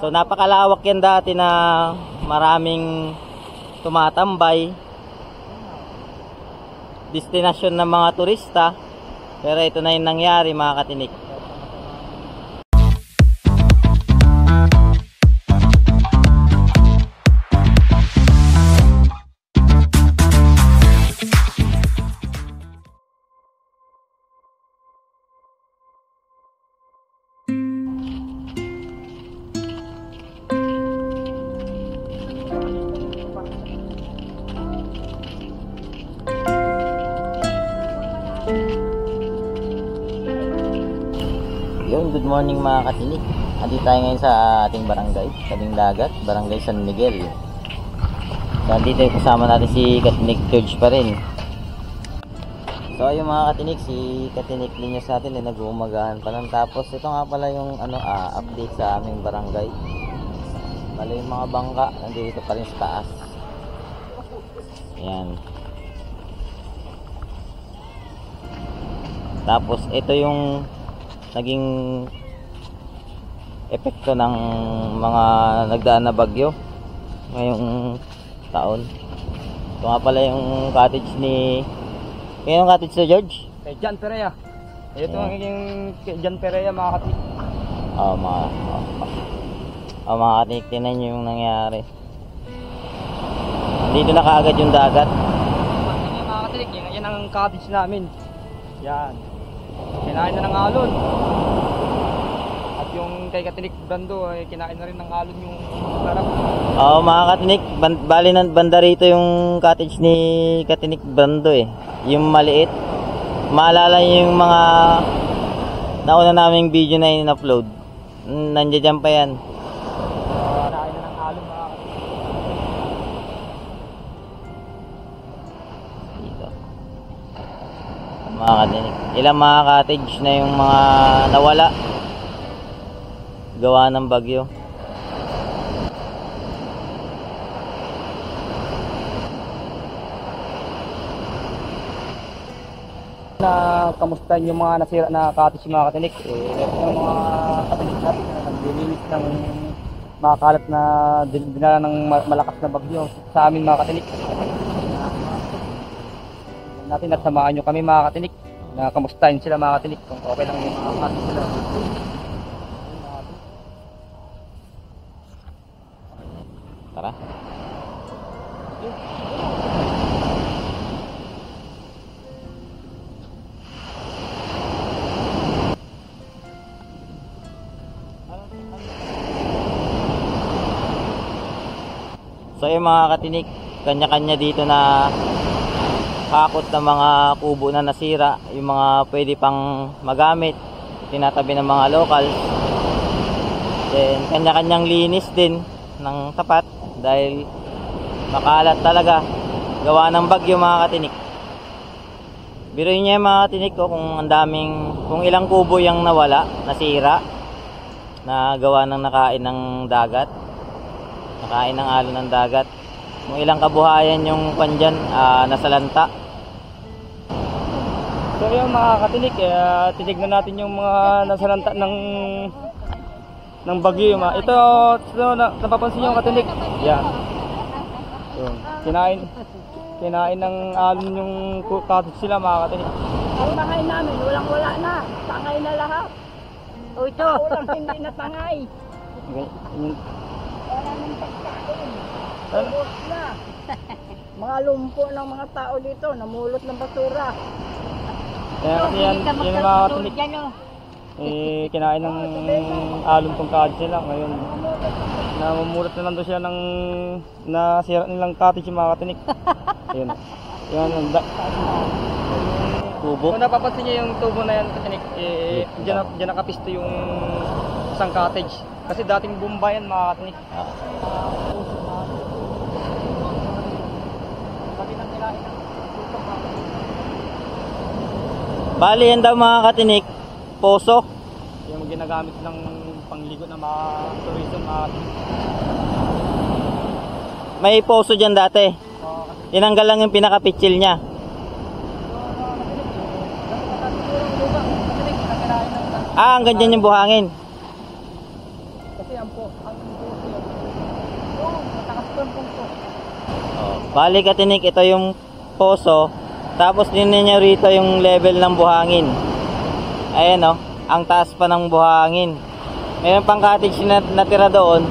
So napakalawak yan dati na maraming tumatambay, destinasyon ng mga turista. Pero ito na yung nangyari mga katinik. Good morning mga katinik. Andito tayo ngayon sa ating barangay, tabing dagat, Barangay San Miguel. So andito yung kasama natin si Katinik George pa rin. So yung mga katinik, si Katinik Linyos natin ay nag-uumagahan pa lang. Tapos ito nga pala yung update sa aming barangay. Bale yung mga bangka nandito pa rin sa taas. Ayan. Tapos ito yung naging epekto ng mga nagdaan na bagyo ngayong taon. Ito nga pala yung cottage ni... Kaya yung cottage ni George? Kay John Perea. Ito ang naging John Perea mga katinik. Mga katinik, tinan nyo yung nangyari. Dito na kaagad yung dagat. Mga katinik, yan ang cottage namin. Yan. Kinain na ng alon. At yung kay Katinik Brando ay kinain na rin ng alon yung sarap. Mga katinik, bali na banda rito yung cottage ni Katinik Brando eh. Yung maliit. Maalala niyo yung mga nauna naming video na in-upload. Nandiyan pa yan. Kinain na ng alon mga katinik. Dito. Mga katinik, ilang mga cottage na yung mga nawala gawa ng bagyo. Na kamusta yung mga nasira na cottage mga katinik? Yung mga katinik natin na naglilinis ng mga kalat na dinala ng malakas na bagyo sa amin mga katinik. Natin at samahan nyo kami mga katinik na kamustahin sila mga katinik kung okay lang yung mga cottage sila. Tara. So yung mga katinik, kanya-kanya dito na kakot ng mga kubo na nasira, yung mga pwede pang magamit, tinatabi ng mga locals. Then kanya-kanyang linis din ng tapat dahil makalat talaga gawa ng bagyo mga katinik. Biruin niya mga katinik ko kung ilang kubo yung nawala, nasira, na gawa ng nakain ng dagat, nakain ng alon ng dagat. Kung ilang kabuhayan yung pandyan nasalanta. So yung mga katinik, titignan natin yung mga nasalanta ng bagyo. Ito napapansin nyo yung katinik. Yan. Kinain ng alon yung cottage sila mga katinik. Ang bahay namin, wala na. Tangay na lahat. O ito. Walang hindi na tangay. Wala nang pagkain. Ubos na. Mga lumpo ng mga tao dito, namulot ng basura. Kaya kasi yan yung mga katinik. Kinain ng alon tong cottage nila. Ngayon, namumulot na lang doon siya ng nasira nilang cottage yung mga katinik. Ayun. Yan ang Kubo. Kung napapansin niyo yung tubo na yan katinik, diyan nakapisto yung isang cottage. Kasi dating bomba yan mga katinik. Bali yan daw mga katinik, poso. Yung ginagamit ng pangligo ng mga tourism mga katinik. May poso dyan dati. Tinanggal lang yung pinaka-pitchil niya. Katinik, Hanggang dyan yung buhangin. Kasi ang puso yun. Oo, matakas po ang puso. Oh, bali katinik, ito yung poso. Tapos din ninyo rito yung level ng buhangin. Ayan oh, ang taas pa ng buhangin. Meron pang cottage na natira doon.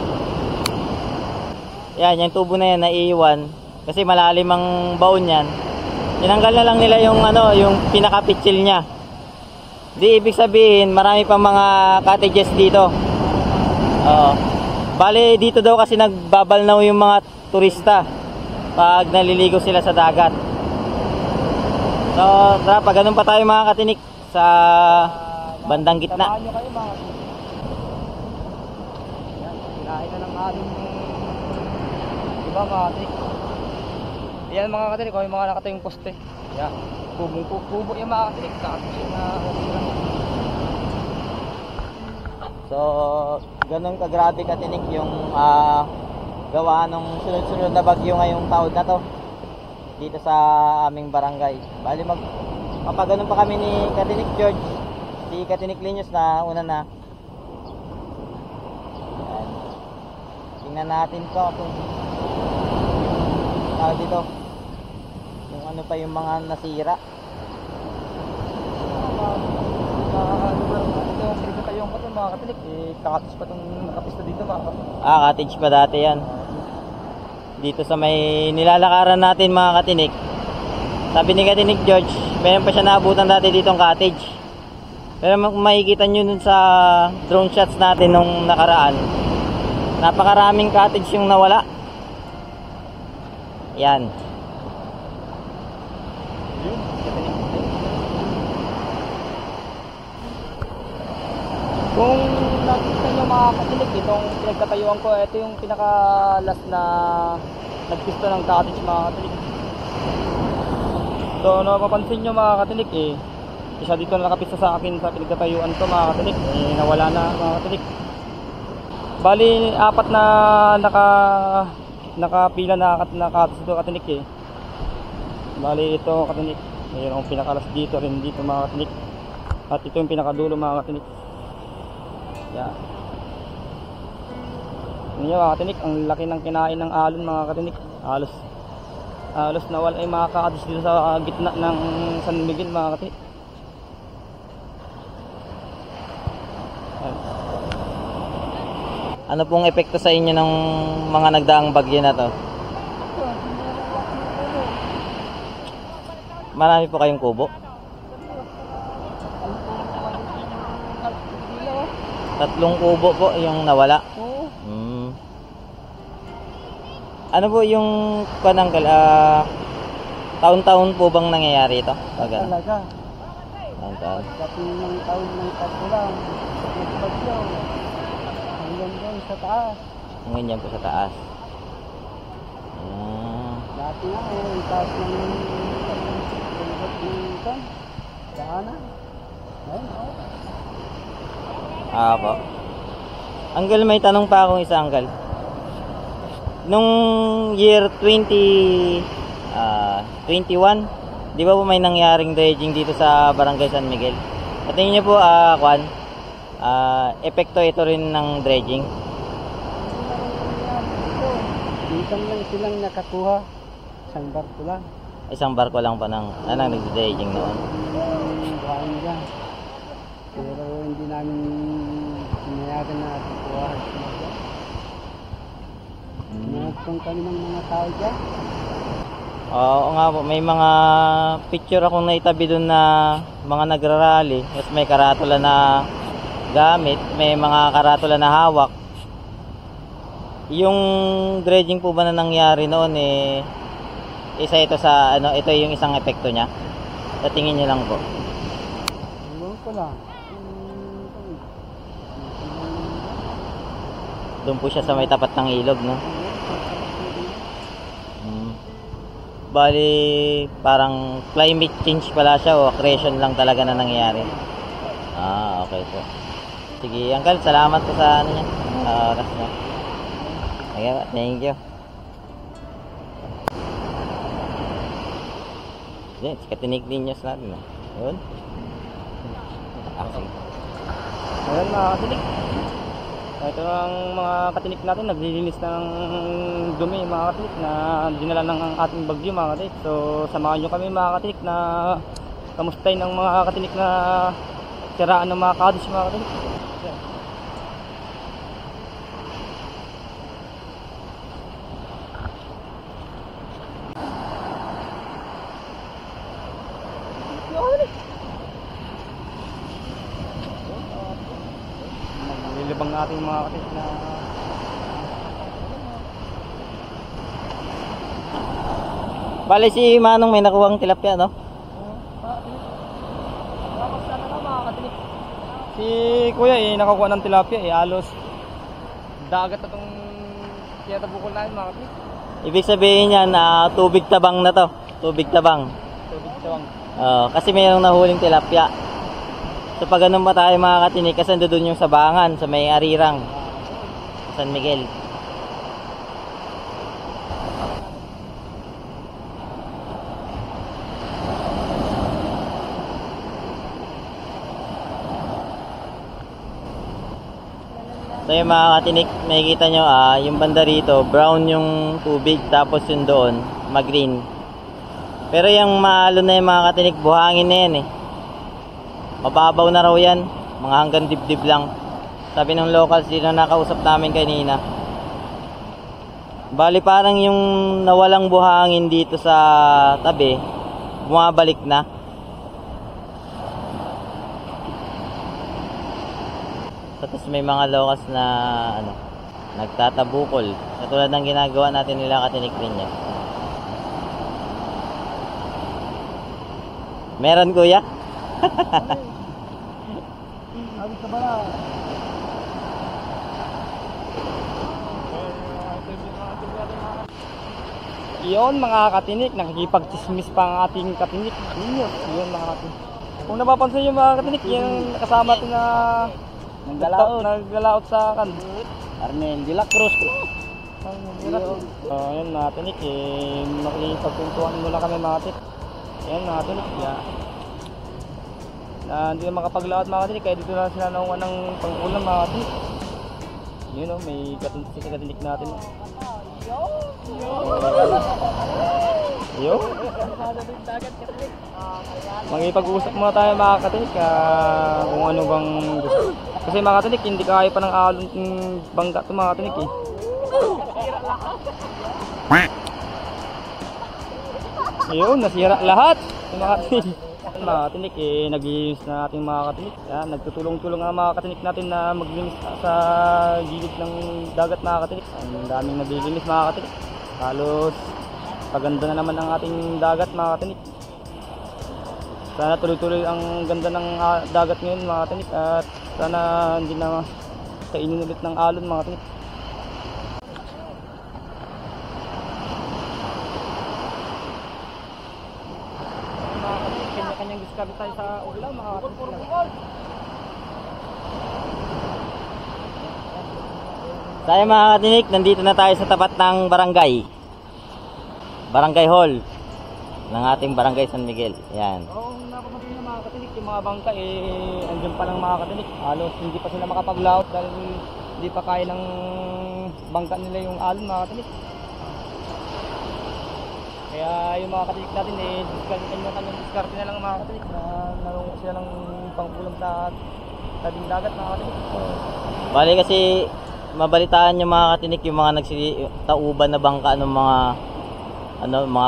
Yan, yung tubo na yan naiiwan. Kasi malalim ang baon yan. Tinanggal na lang nila yung ano, yung pinaka-pitchil niya. Di ibig sabihin, marami pang mga cottages dito. Oo. Bale, dito daw kasi nagbabalnaw yung mga turista pag naliligo sila sa dagat. So, tara, pag ganun pa tayo mga katinik sa bandang gitna. Samahan nyo kayo mga katinik. Yan, kinain na ng alon yung iba mga katinik. Yan mga katinik, yung mga nakatayong poste. Yan, kubo yung mga katinik. Katinik na So, ganun kagrabe katinik yung gawa ng sunod-sunod na bagyo ngayong taon na to dito sa aming barangay. Bali mapaganon pa kami ni Katinik George, si Katinik Linyos na una na. Ayan. Tingnan natin to kung dito yung ano pa yung mga nasira. yung pa mga katinik, kakatis pa itong nakapista dito mga katinik. Cottage pa dati yan. Dito sa may nilalakaran natin mga katinik. Sabi ni Katinik George, mayroon pa siya naabutan dati ditong cottage. Pero makikita nyo dun sa drone shots natin nung nakaraan, napakaraming cottage yung nawala. Yan. Kung nakikita nyo mga katinik, itong pinagtatayuan ko, ito yung pinaka last na nagpisto ng cottage mga katinik. So napapansin nyo mga katinik isa dito na nakapista sa akin sa pinagtatayuan ko mga katinik, nawala na mga katinik. Bali apat na nakapila na cottage dito katinik Bali ito katinik, mayroong pinakalas dito rin dito mga katinik. At ito yung pinakadulo mga katinik. Yan. Ninyo mga katinik, ang laki ng kinain ng alon mga katinik. Halos nawala ay mga cottage dito sa gitna ng San Miguel mga katinik. Yan. Ano pong epekto sa inyo ng mga nagdaang bagyo na to? Marami po kayong kubo? 3 kubo po yung nawala. Oo. Ano po yung pananggal? Taon-taon po bang nangyayari ito? Talaga. Taon-taon. Dating ng taon ng tagpulang. Nagbagyo. Hanggang doon sa taas. Ngayon yan po sa taas. Dati nga yung taas ng tulgot ng kan. Daanan. Ayun, Po. Uncle, may tanong pa akong isa, Uncle. Nung year 2021, di ba po may nangyaring dredging dito sa Barangay San Miguel? At tingin niyo po, epekto ito rin ng dredging? minsan lang silang nakakuha. Isang barko lang. Isang barko lang pa ng nag-dredging noon. Buhain niya. Pero hindi namin pinayagan na kukuha. Nagpang kami ng mga tao dyan. Oo nga po, may mga picture akong naitabi doon na mga nagrarally. Tapos may karatula na gamit, may mga karatula na hawak. Yung dredging po ba na nangyari noon isa ito sa ito yung isang epekto niya. Sa tingin niyo lang po. Ewan ko lang. Doon po siya sa may tapat ng ilog, no? Bali, parang climate change pala siya o accretion lang talaga na nangyayari. Okay po. Sige, Uncle, salamat po sa niya. Oras niya. Okay, thank you. Yan, Katinik Linyos natin. Yun. Ayan mga katinik. Ito ang mga katinik natin, naglilinis ng dumi mga katinik na dinala ng ating bagyo mga katinik. So samahan nyo kami mga katinik na kamustahin ng mga katinik na siraan ng mga kadis mga katinik. Yan. Naglilibang natin mga katinik na Bale si Manong may nakuhang tilapia, no? si kuya nakakuha ng tilapia halos dagat na itong tinatabukol namin mga katinik. Ibig sabihin niyan na tubig tabang na to. Tubig tabang. Tubig tawang. Kasi mayroong nahuling tilapia. So pag ganun pa tayo mga katinik, kasi doon yung sabangan sa may Arirang, San Miguel. So yung mga katinik, makikita nyo yung banda rito, brown yung tubig, tapos yung doon, mag-green. Pero yung maalo na yung mga katinik, buhangin na yan eh. Mababaw na raw yan, mga hanggang dibdib lang. Sabi ng locals dito na nakausap namin kanina. Bali parang yung nawalang buhangin dito sa tabi, bumabalik na. Tapos may mga locals na nagtatabukol katulad ng ginagawa natin nila katinik niya. Meron kuya? Abis sa bala. Iyon mga katinik, nakikipagchismis pa ang ating katinik. Iyon mga katinik. Kung napapansin yung mga katinik, yung kasama natin na naggalaot sa kan Arnel de la Cruz. Ayan mga katinik, makikipagpuntuhan muna kami mga katinik. Ayan mga katinik, hindi na makapaglaot mga katinik, kaya dito na sila nakuha ng pang-ulam mga katinik. Yun o, may katinik natin. Yo. Magipag-usap muna tayo mga katinik kung ano bang gusto. Kasi mga katinik, hindi kaya pa ng alon bangga ito mga katinik eh. Ayun, nasira lahat mga katinik. Mga katinik naglinis na ating mga katinik. Yan, nagtutulong-tulong ang mga katinik natin na maglinis sa gilid ng dagat mga katinik. Ang daming naglilinis mga katinik. Halos paganda na naman ang ating dagat mga katinik. Sana tuloy-tuloy ang ganda ng dagat ngayon mga katinik, at sana hindi na kainin ulit ng alon mga katinik. Mga katinik, kanya-kanyang discard tayo sa ulam mga katinik. Tayo mga katinik, nandito na tayo sa tapat ng Barangay Hall ng ating Barangay San Miguel. Yan. Oo, napapansin na mga katinik, yung mga bangka andyan pa lang mga katinik. Halos hindi pa sila makapaglaot dahil hindi pa kaya ng bangka nila yung alon mga katinik. Kaya yung mga katinik natin diskarte na lang mga katinik na nalungo sila ng pang-ulam sa tabing dagat mga katinik. Bali kasi mabalitaan yung mga katinik, yung mga nagsitauban na bangka ng mga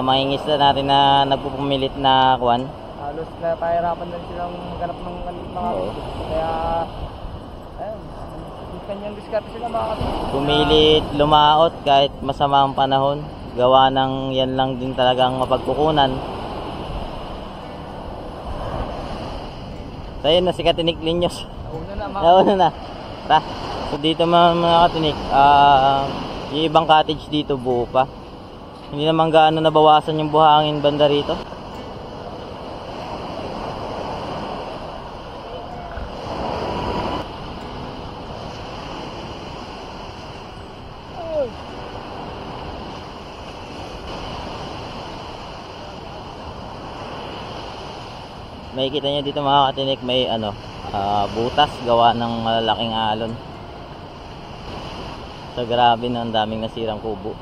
mangingisda natin na nagpupumilit na kuwan. Halos na pahirapan na rin silang maghanap ng mga kaya ayun, kanyang diskarte sila mga katinik. Pumilit lumaot kahit masama ang panahon, gawa ng yan lang din talagang mapagkukunan. So yun na si Katinik Linyos. Nauna na. Tara. So dito mga katinik, yung ibang cottage dito buo pa. Hindi naman gaano nabawasan yung buhangin banda rito. Makikita nyo dito mga katinik, may butas gawa ng malalaking alon. So grabe na, ang daming nasirang kubo.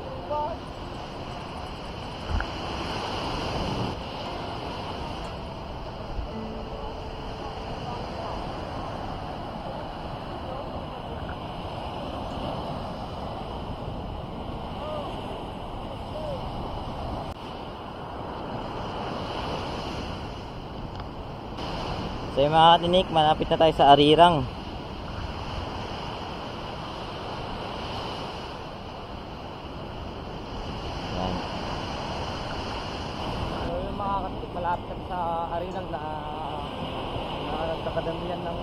So yung mga katinik, malapit na tayo sa Arirang. Yan. So yung mga katinik, malapit kami sa Arirang na nagkakadamihan ng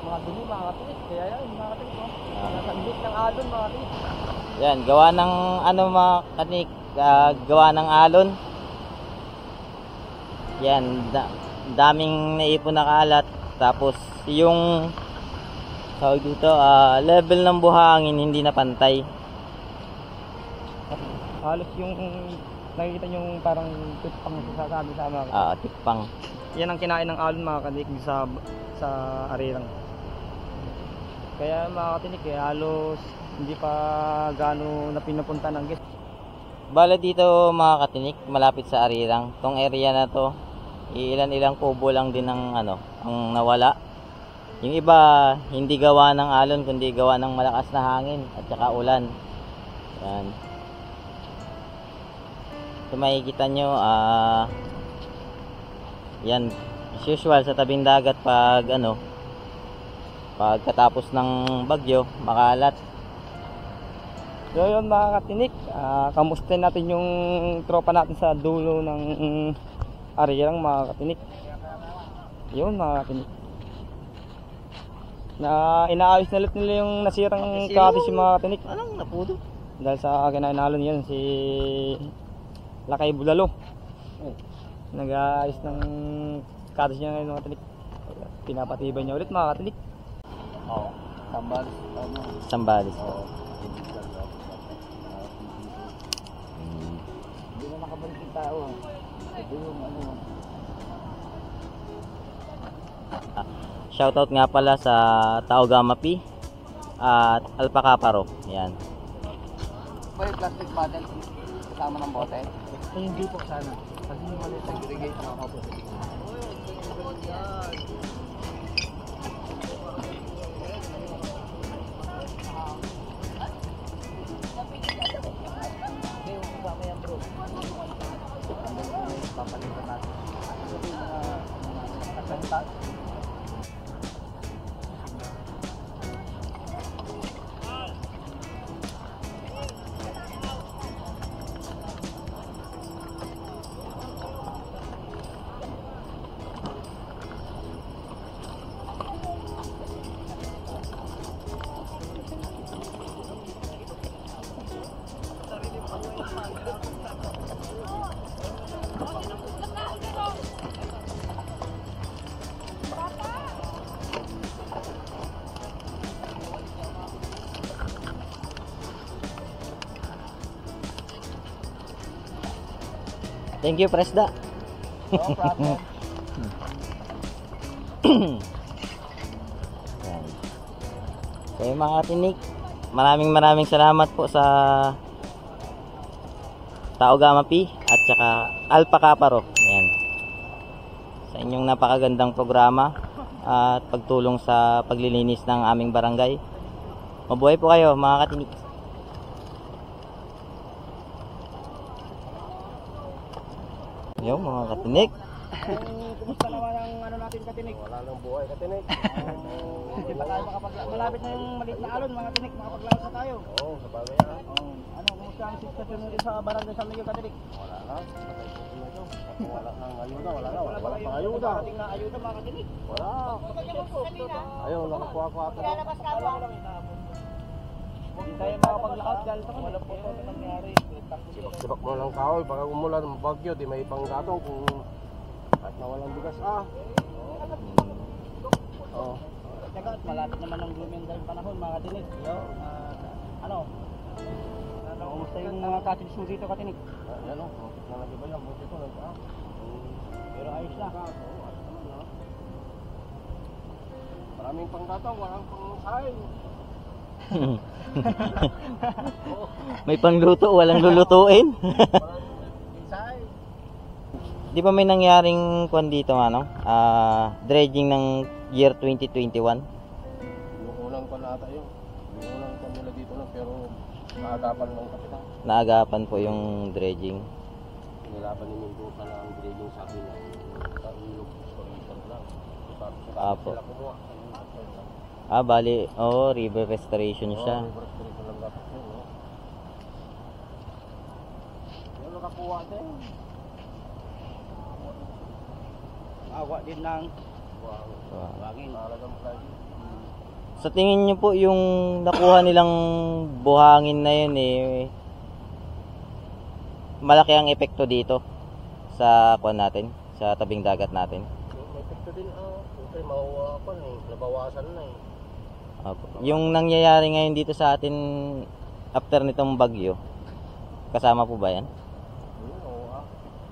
mga dumi mga katinik. Kaya yan mga katinik, oh. Nasambit ng alon mga katinik. Yan, gawa ng ano mga katinik, gawa ng alon. Yan, daming naipon na kalat. Tapos yung tawag dito, level ng buhangin hindi na pantay. Halos yung nakikita yung parang tipang sasabi sa mga Tikpang. yan ang kinain ng alon mga katinik sa Arirang. Kaya mga katinik halos hindi pa gaano na pinapunta ng guest. Bale dito mga katinik, malapit sa Arirang. Tong area na to, ilan-ilang kubo lang din ang ang nawala. Yung iba hindi gawa ng alon kundi gawa ng malakas na hangin at saka ulan. Yan. So makikita nyo, yan, as usual sa tabing dagat pag pagkatapos ng bagyo, makalat. So yun mga katinik, kamustahin natin yung tropa natin sa dulo ng Arirang mga katinik. Yun mga katinik, na inaayos na ulit nila yung nasirang cottage yung mga katinik. Anong napudo? Dahil sa kinainalon yan si Lakay Bulalo. Nag-aayos ng cottage niya ngayon mga katinik. Pinapatibay niya ulit mga katinik. Oo. Sambal. Sambalis. Hindi na nakabalik yung tao. Ito yung Shoutout nga pala sa Taogamapi at Alpacaparo. Yan. May plastic bottle kasama ng bote. Ay, hindi po sana. Kasi yung maliit ang irrigate na ako po. Papalitan natin. Ito yung mga kasanta. Thank you, Presda. No problem. Yan. So yung mga katinik, maraming salamat po sa Taogamapi at saka Alpacaparo. Yan. Sa inyong napakagandang programa at pagtulong sa paglilinis ng aming barangay. Mabuhay po kayo mga katinik. Yo mga katinik. Kumusta naman ang natin katinik? Wala nang buhay katinik. Hindi pa tayo malapit na yung maliit na alon mga katinik, makapaglaro na tayo. Oo, sa bagay yan. Kumusta ang sitwasyon nito sa barangay San Miguel katinik? Wala na. Wala nang ayuda, wala na. Wala pang ayuda. Ating na ayuda mga katinik. Wala. Ayun, nakakuha ko ata. Hindi tayo makapaglakad dahil sa wala po ito nangyari. Sibak mo lang kahoy, baka umulan ng bagyo, di may ibang gatong kung at nawalang bigas. Oo. Teka, malapit naman ang lumendal panahon mga katinik. Kumusta yung mga cottage mo dito katinik? Yan o, na nag-iba yan. Buti ko Pero ayos na. Maraming pang gatong, walang pang kain. May pangluto, walang lulutuin. Di ba may nangyaring kwan dito ano? Dredging ng year 2021? Yung unang panata yun. Yung unang panila dito lang pero naagapan ng kapitan. Naagapan po yung dredging. Nilaban ni Mendoza na ang dredging sabi niya. Sa ilog, restoration lang. Apo. Sila kumuha. Bali, river restoration siya. Restoration lang dapat yun. No? Yung nakakuha din. Awa din ng Wow. bangin. Talagang lagi. Sa tingin niyo po yung nakuha nilang buhangin na yun malaki ang epekto dito sa kwan natin, sa tabing dagat natin. May epekto din okay, mawawa pa nabawasan na Opo. Yung nangyayari ngayon dito sa atin after nitong bagyo, kasama po ba yan? Oo,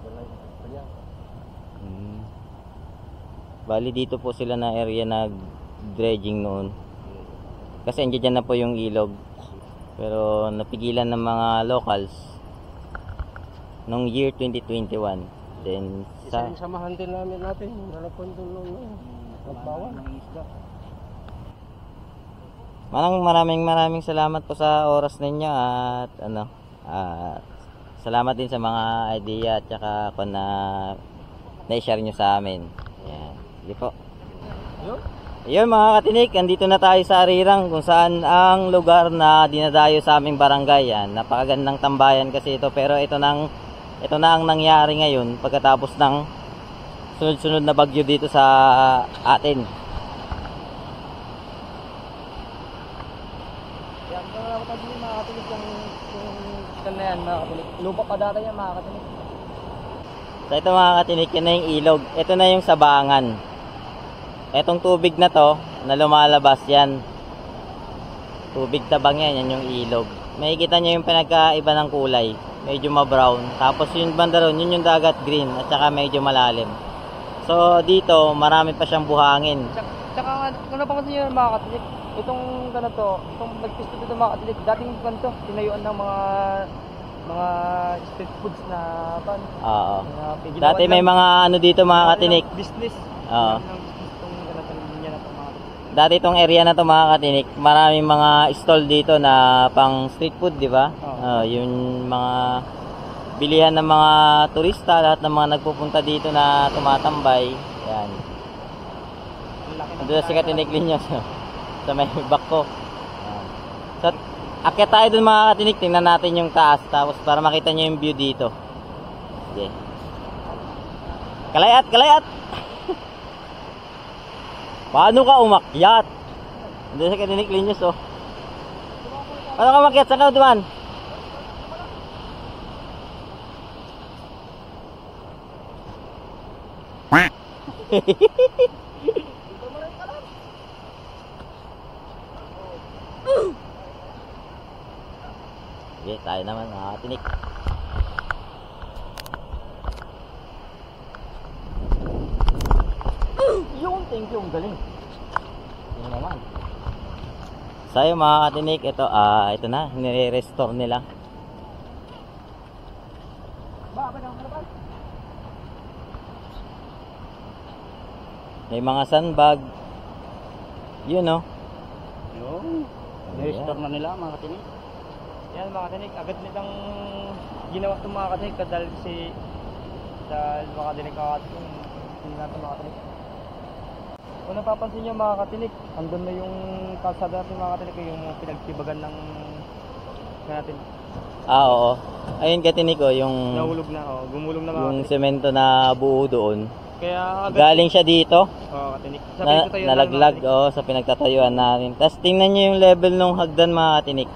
yan lang yung epekto niya. Bali dito po sila na area na dredging noon. Kasi andyan na po yung ilog. Pero napigilan ng mga locals nung year 2021. Then Isa yung samahan din namin natin, nalapon doon nung nagbawan. Maraming salamat po sa oras ninyo at salamat din sa mga idea at saka kung na-share nyo sa amin. Yan. Hindi po. Ayun mga katinik, andito na tayo sa Arirang kung saan ang lugar na dinadayo sa aming barangay. Yan. Napakagandang tambayan kasi ito pero ito na ang nangyari ngayon pagkatapos ng sunod-sunod na bagyo dito sa atin. Yan, kung wala ko tayo mga katinig yung na yan mga katinig. Lupa pa data yan mga katinig. So ito mga katinik, yun na yung ilog. Ito na yung sabangan. Etong tubig na to, na lumalabas yan. Tubig tabang yan, yan yung ilog. Makikita nyo yung pinagkaiba ng kulay. Medyo ma-brown. Tapos yung banda ron, yun yung dagat green. At saka medyo malalim. So dito, marami pa siyang buhangin. Tsaka kung napapansin nyo mga katinig, itong ganito, itong nagpisto dito mga katinig, dating ganito, tinayuan ng mga street foods na pan. Oo. Na ginawa Dati may nilang- mga ano dito mga katinik. business. Oo. Ng business itong ganito linya na itong mga katinig. Dati itong area na to mga katinik, maraming mga stall dito na pang street food, di ba? Oo. Yung mga bilihan ng mga turista, lahat ng mga nagpupunta dito na tumatambay. Yan. Ang laki ng Ando na si Katinik Linyos sa may back ko. Yan. So, akyat tayo dun mga katinik, tingnan natin yung taas tapos para makita nyo yung view dito. Sige. Kalayat, kalayat! Paano ka umakyat? Ando si Katinik Linyos oh. Paano ka umakyat? Saan ka duman? Sige, tayo naman mga katinik. Thank you, ang galing. Yun naman. So yung mga katinik, ito na, nire-restore nila. May mga sandbag. Yun oh. Yun. Ni-restore na nila mga katinig. Yan mga katinig, agad nilang ginawa itong mga katinig dahil kasi dahil mga delikado hindi natin mga katinig. Kung napapansin nyo mga katinig, andun na yung kalsada natin mga katinig, yung pinagtibagan ng natin. Oo. Ayun katinik oh, yung Nahulog na, gumulong na mga yung katinig. semento na buo doon. Kaya agad, Galing siya dito. katinig. Nalaglag sa pinagtatayuan natin. Tapos tingnan nyo yung level ng hagdan mga katinik.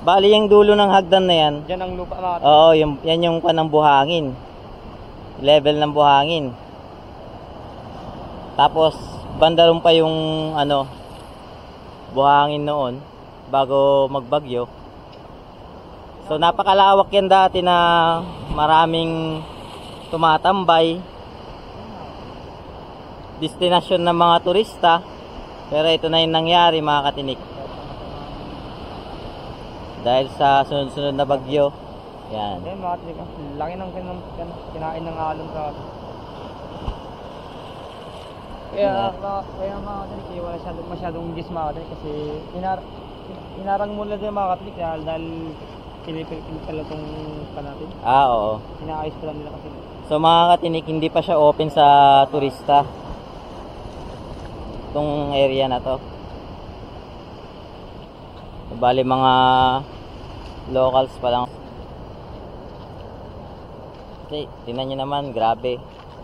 Bali yung dulo ng hagdan na yan. Diyan ang lupa mga katinig. Oo, yan yung kanang buhangin. Level ng buhangin. Tapos banda ron pa yung buhangin noon bago magbagyo. So napakalawak yan dati na maraming tumatambay. Destinasyon ng mga turista. Pero ito na yung nangyari mga katinik. Dahil sa sunod-sunod na bagyo. Yan. Yan mga katinik, laki ng kinain ng alon sa kaya mga katinik, wala masyadong gis mga katinik kasi inarang muna din mga katinik dahil pinipilipin pala itong natin. Oo. Inaayos pala nila kasi. So mga katinik, hindi pa siya open sa turista. Itong area na to. Bali mga locals pa lang. Okay, tingnan nyo naman, grabe.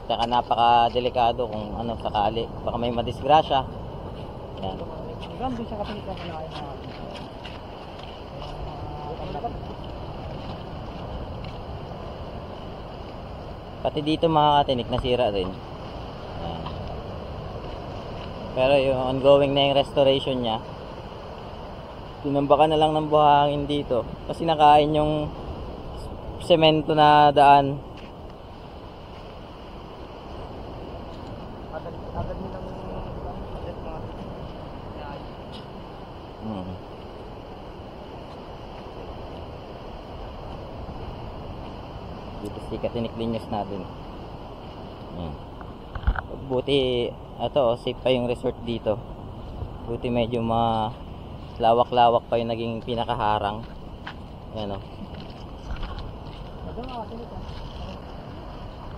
Tsaka napaka-delikado kung ano sakali. Baka may madisgrasya. Yan. Ganda siya katinik na kinain mga Pati dito mga katinik, nasira rin. Yan. Pero yung ongoing na yung restoration niya, tinambakan na lang ng buhangin dito kasi nakain yung semento na daan. agad nilang agad mga Hmm. Dito si Katinik Linyos natin. Yan. Buti safe pa yung resort dito. Buti medyo lawak-lawak pa yung naging pinakaharang. Yan o.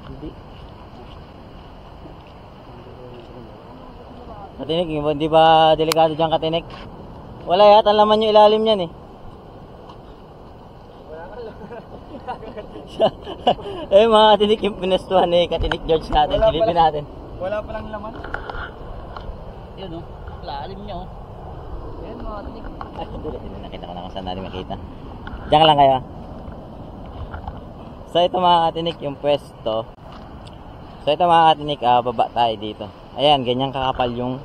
Hindi. Katinik, di ba delikado dyan Katinik? Wala yata laman yung ilalim yan eh. Mga Katinik yung pinestuhan ni Katinik George natin. Silipin natin. wala palang laman. Yun o, lalim niya o. Yan mga katinik. Ay, hindi nakita ko na kung saan natin makita. Diyan ka lang kayo. So ito mga Katinik yung pwesto. So ito mga Katinik, baba tayo dito. Ayan, ganyan kakapal yung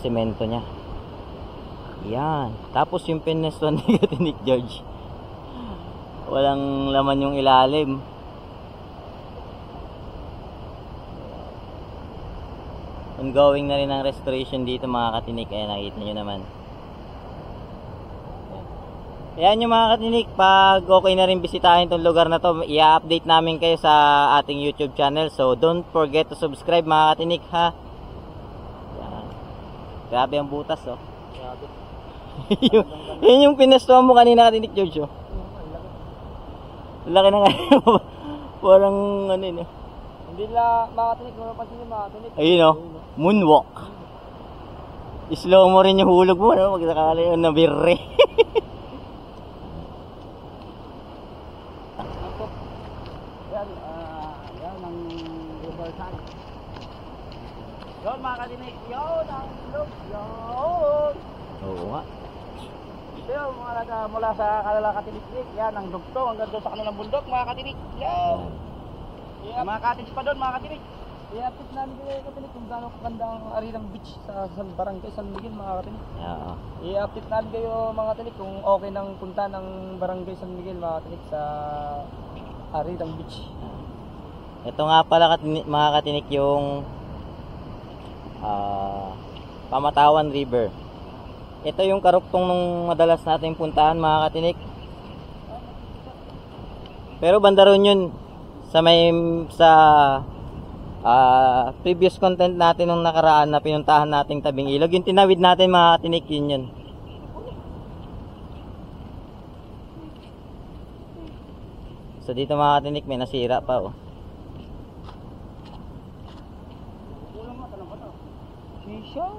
semento niya. Yan. Tapos yung pinestuhan ni Katinik George, walang laman yung ilalim. Ongoing na rin ang restoration dito mga Katinik. Ayan, nakikita nyo naman. Ayan yung mga Katinik, pag okay na rin bisitahin itong lugar na to, i-update namin kayo sa ating YouTube channel. So don't forget to subscribe mga Katinik ha. Ayan. Grabe ang butas oh. Grabe. Yan yung pinestuhan mo kanina Katinik George oh. Laki na nga. Parang ano yun eh. Hindi na mga katinik, mapapansin yung mga katinik. Ayun o, moonwalk. Slow mo rin yung hulog mo, no? Pag sakali yung nabirre. Yan ang riverside. Yun mga katinik, yun ang ilog, yun. Oo nga. Ito yung mga mula sa kanilang katinik, yan ang dugtong hanggang doon sa kanilang bundok mga katinik. Yan. Mga cottage pa doon mga katinik. I-update namin kayo katinik kung gaano kaganda ang Arirang Beach sa Barangay San Miguel mga katinik. Oo. I-update namin kayo mga katinik kung okay nang punta ng Barangay San Miguel mga katinik sa Arirang Beach. Ito nga pala mga Katinik yung Pamatawan River. Ito yung karuktong nung madalas natin puntahan mga Katinik. Pero banda ron yun sa previous content natin nung nakaraan na pinuntahan nating tabing ilog. Yung tinawid natin mga Katinik, yun. So dito mga Katinik may nasira pa oh. Sisyaw.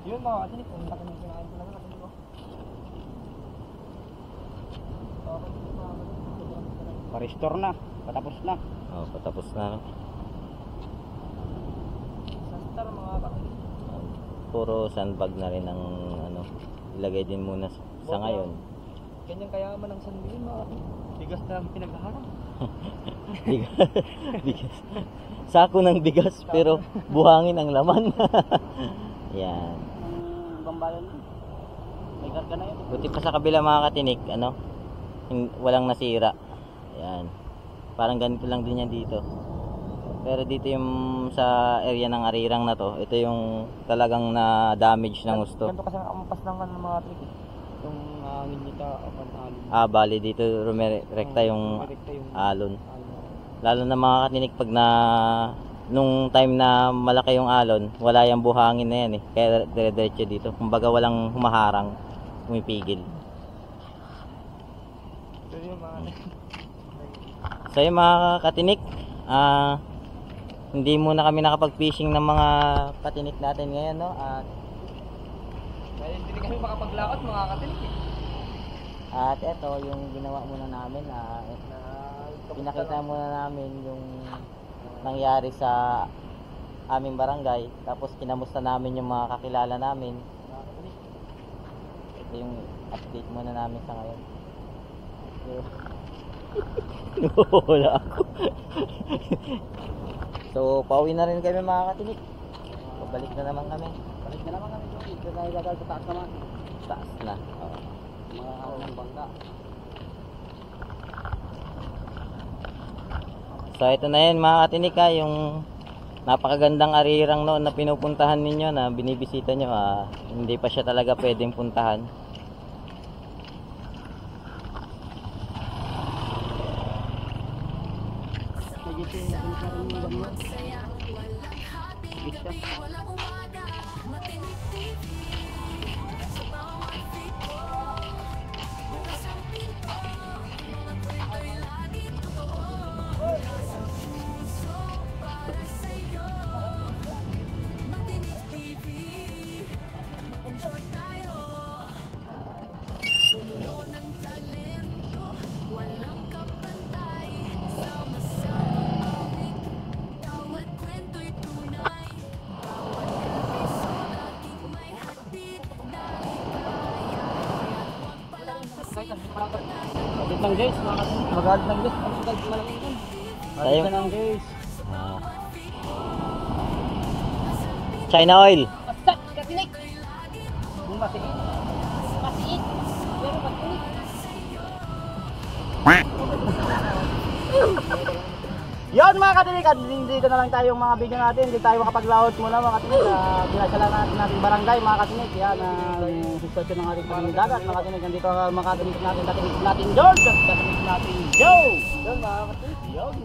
Yun mga katinik, kung laki ng kinain talaga katinik ko. Pa-restore na, patapos na. Oh, patapos na. No? Sastar mga katinik. Puro sandbag na rin ang ilagay din muna sa ngayon. Ganyan kayaman ng San Miguel mga katinik. Bigas na ang pinaghaharap. Bigas. Sako ng bigas pero buhangin ang laman. Yan. Bambayan na. May karga na yun. Buti pa sa kabila mga Katinik, walang nasira. Yan. Parang ganito lang din yan dito. Pero dito yung sa area ng Arirang na to, ito yung talagang na damage ng gusto. Ganito kasi ang ng mga trick eh. Yung hangin nito, alon. Bali dito rumirekta yung Direkta yung alon. alon. Lalo na mga katinik pag nung time na malaki yung alon, wala yung buhangin na yan eh. Kaya dire-diretso dito. Kumbaga walang humaharang, pumipigil. So yung mga So yung mga katinik, hindi muna kami nakapag-fishing ng mga katinik natin ngayon, no? At dahil hindi kami makapaglakad mga katinik eh. ito yung ginawa muna namin, pinakita muna namin yung nangyari sa aming barangay, tapos kinamusta namin yung mga kakilala namin. Ito yung update muna namin sa ngayon. Wala ako. So pauwi na rin kami mga katinik, pabalik na naman kami. Balik na naman kami doon. Ito tayo gagal sa taas naman. Taas na. Mga ano ng bangka. So ito na yun mga katinik, yung napakagandang arirang noon na pinupuntahan ninyo, na binibisita nyo, hindi pa siya talaga pwedeng puntahan. Pagkat ng guys, magalit ng guys. Ang sugal malaki yun. Tayo. Pagkat ng guys. China oil. Basta, katinik! Yung masiit. Masiit! Pero masiit. Yan mga katinik, at dito na lang tayo yung mga video natin. Hindi tayo makapag-layout muna mga katinik. Pinasala natin natin barangay mga katinik. Yan ang suspension ng ating panging dagat mga katinik. Nandito ang mga katinik natin. Katinik natin George at katinik natin Joe. Yan mga katinik. Yan.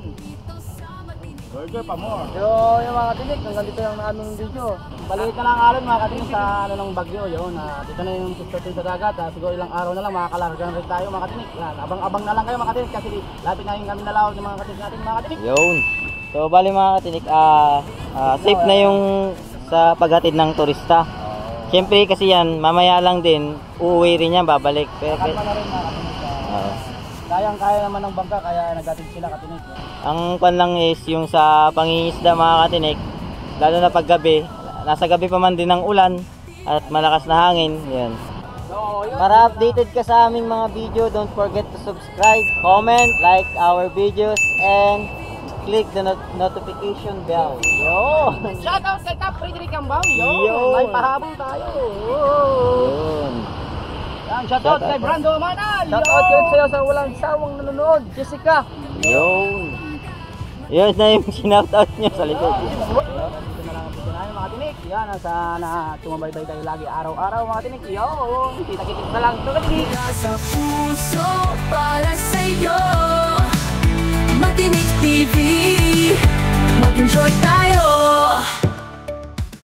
Burger pa more. So yung mga katinik, hanggang dito yung aming video. Baliit na lang alon mga katinik sa ano ng bagyo. Yun, dito na yung suspension sa dagat. Siguro ilang araw na lang makakalargan rin tayo mga katinik. Yan, abang-abang na lang kayo mga katinik kasi lapit na yung kami nalawag ng mga katinik natin mga katinik. Yun. So bali mga katinik, safe na yung sa paghatid ng turista. Siyempre kasi yan, mamaya lang din, uuwi rin yan, babalik. Kalma na rin mga katinik. Kayang-kaya naman ng bangka kaya naghatid sila katinik. Ang kwan lang is yung sa pangingisda mga katinik, lalo na paggabi, nasa gabi pa man din ng ulan at malakas na hangin, yan. Para updated ka sa aming mga video, don't forget to subscribe, comment, like our videos, and click the notification bell. Yo! Shout out kay Cap Frederick Cambao. Yo! May pahabol tayo. Yun. Yan, shout out kay Brando Manal. Shout out yun sa'yo sa walang sawang nanonood, Jessica. Yun. Yun na yung sinoutout nyo sa likod. Dito na lang ang video namin mga tinik. Yan, sana tumabaybay tayo lagi araw-araw mga tinik. Yo! Kita-kitik na lang. Ito katinik. Sa puso para sa'yo Matinik TV Mag-enjoy tayo